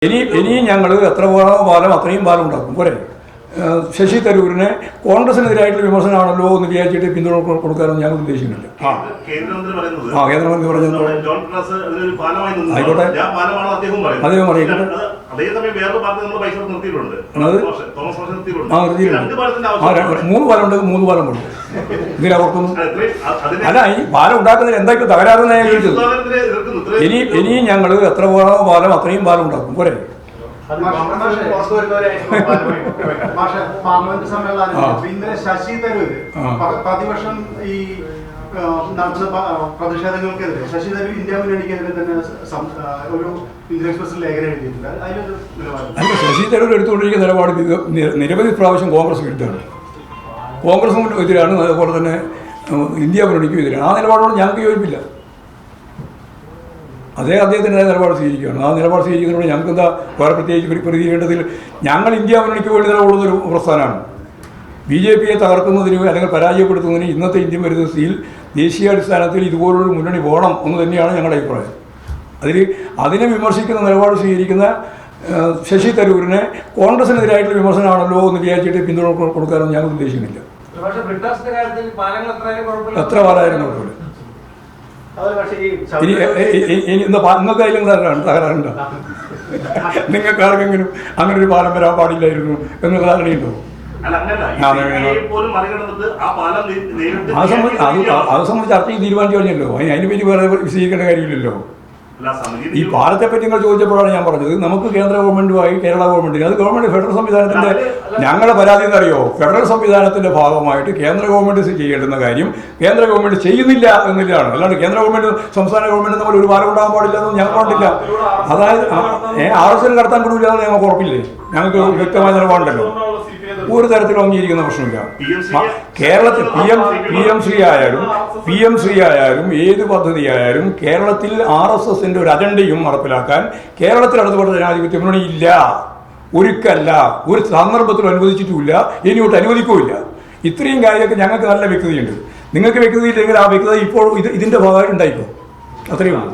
ഇനിയും ഞങ്ങൾ എത്ര പാലം അത്രയും പാലം ഉണ്ടാക്കും പോരെ. ശശി തരൂരിനെ കോൺഗ്രസിനെതിരായിട്ടുള്ള വിമർശനമാണല്ലോ എന്ന് വിചാരിച്ചിട്ട് പിന്തുണ കൊടുക്കാനൊന്നും ഞങ്ങൾ ഉദ്ദേശിക്കുന്നില്ല. കേന്ദ്രമന്ത്രി പറഞ്ഞത് ആയിക്കോട്ടെ, അദ്ദേഹം പറയട്ടെ. മൂന്ന് പാലം ഉണ്ട്, മൂന്ന് പാലം കൊടുക്കും. ഇതിലവർക്കൊന്നും അല്ല, ഈ പാലം ഉണ്ടാക്കുന്നതിന് എന്തൊക്കെ തകരാറെന്ന് ഞാൻ ചോദിച്ചത്. ഇനിയും ഞങ്ങൾ എത്ര പാലം അത്രയും പാലം ഉണ്ടാക്കും പോരെ. പാർലമെന്റ് സമ്മേളനം ഇന്നലെ ശശി തരൂർ പ്രതിപക്ഷം ഈ നടത്തുന്ന പ്രതിഷേധങ്ങൾക്കെതിരെ ശശി തരൂർ ഇന്ത്യ മുന്നണിക്കെതിരെ തന്നെ ഒരു ഇന്ത്യൻ എക്സ്പ്രസിൽ ലേഖനം എഴുതിയിട്ടുണ്ട്. അതിലൊരു നിലപാട് ശശി തരൂർ എടുത്തുകൊണ്ടിരിക്കുന്ന നിലപാട് നിരവധി പ്രാവശ്യം കോൺഗ്രസ് വിരുദ്ധമാണ്, കോൺഗ്രസും എതിരാണ്, അതുപോലെ തന്നെ ഇന്ത്യ മുന്നണിക്കും എതിരാണ്. ആ നിലപാടോട് ഞങ്ങൾക്ക് യോജിപ്പില്ല. അദ്ദേഹത്തിൻ്റെ നിലപാട് സ്വീകരിക്കുകയാണ്. ആ നിലപാട് സ്വീകരിക്കുന്നതോട് ഞങ്ങൾക്ക് എന്താ വേറെ പ്രത്യേകിച്ച് പ്രതികരിക്കേണ്ടതിൽ. ഞങ്ങൾ ഇന്ത്യ മുന്നണിക്ക് വേണ്ടി നിലകൊള്ളുന്നൊരു പ്രസ്ഥാനമാണ്. BJPയെ തകർക്കുന്നതിന് അല്ലെങ്കിൽ പരാജയപ്പെടുത്തുന്നതിന് ഇന്നത്തെ ഇന്ത്യൻ പരിസ്ഥിതിയിൽ ദേശീയാടിസ്ഥാനത്തിൽ ഇതുപോലൊരു മുന്നണി പോകണം എന്ന് തന്നെയാണ് ഞങ്ങളുടെ അഭിപ്രായം. അതിനെ വിമർശിക്കുന്ന നിലപാട് സ്വീകരിക്കുന്ന ശശി തരൂരിനെ കോൺഗ്രസിനെതിരായിട്ടുള്ള വിമർശനമാണല്ലോ എന്ന് വിചാരിച്ചിട്ട് പിന്തുണ കൊടുക്കാനൊന്നും ഞങ്ങൾ ഉദ്ദേശിക്കുന്നില്ല. എത്ര പാലായാലും കുഴപ്പമില്ല. നിങ്ങൾക്ക് അതിലും തകരാറുണ്ടോ? നിങ്ങൾക്ക് ആർക്കെങ്കിലും അങ്ങനെ ഒരു പാലം വരാൻ പാടില്ലായിരുന്നു എന്നുള്ള ധാരണയുണ്ടോ? അത് സംബന്ധിച്ച് ചർച്ച ചെയ്ത് തീരുമാനിച്ചു കഴിഞ്ഞല്ലോ. അതിനെ പറ്റി വേറെ വിശദീകരിക്കേണ്ട കാര്യമില്ലല്ലോ. ഈ പാലത്തെ പറ്റി നിങ്ങൾ ചോദിച്ചപ്പോഴാണ് ഞാൻ പറഞ്ഞത് നമുക്ക് കേന്ദ്ര ഗവൺമെന്റുമായി കേരള ഗവൺമെന്റിന് അത് ഗവൺമെന്റ് ഫെഡറൽ സംവിധാനത്തിന്റെ ഞങ്ങളുടെ പരാതി എന്നറിയോ, ഫെഡറൽ സംവിധാനത്തിന്റെ ഭാഗമായിട്ട് കേന്ദ്ര ഗവൺമെന്റ് ചെയ്യേണ്ടുന്ന കാര്യം കേന്ദ്ര ഗവൺമെന്റ് ചെയ്യുന്നില്ല എന്നുള്ളതാണ്. അല്ലാണ്ട് കേന്ദ്ര ഗവൺമെന്റ് സംസ്ഥാന ഗവൺമെന്റ് തമ്മിൽ ഒരു പാലം ഉണ്ടാകാൻ പാടില്ല എന്നൊന്നും ഞങ്ങൾ കണ്ടില്ല. അതായത് RSL കടത്താൻ വിടില്ല എന്ന് ഞങ്ങൾക്ക് ഉറപ്പില്ലേ? ഞങ്ങൾക്ക് വ്യക്തമായ നിലപാടുണ്ടല്ലോ. ഒരു തരത്തിലും അംഗീകരിക്കുന്ന പ്രശ്നമില്ല. കേരളത്തിൽ PMC ആയാലും ഏത് പദ്ധതിയായാലും കേരളത്തിൽ RSSന്റെ ഒരു അജണ്ടയും നടപ്പിലാക്കാൻ കേരളത്തിൽ അടുത്തുള്ള ജനാധിപത്യ മുന്നണി ഇല്ല, ഒരുക്കല്ല, ഒരു സന്ദർഭത്തിലും അനുവദിച്ചിട്ടുമില്ല, ഇനിയോട്ട് അനുവദിക്കുകയില്ല. ഇത്രയും കാര്യമൊക്കെ ഞങ്ങൾക്ക് നല്ല വ്യക്തതയുണ്ട്. നിങ്ങൾക്ക് വ്യക്തതയില്ലെങ്കിൽ ആ വ്യക്തത ഇപ്പോൾ ഇതിന്റെ ഭാഗമായിട്ട് ഉണ്ടായിക്കോ, അത്രയും ഉള്ളൂ.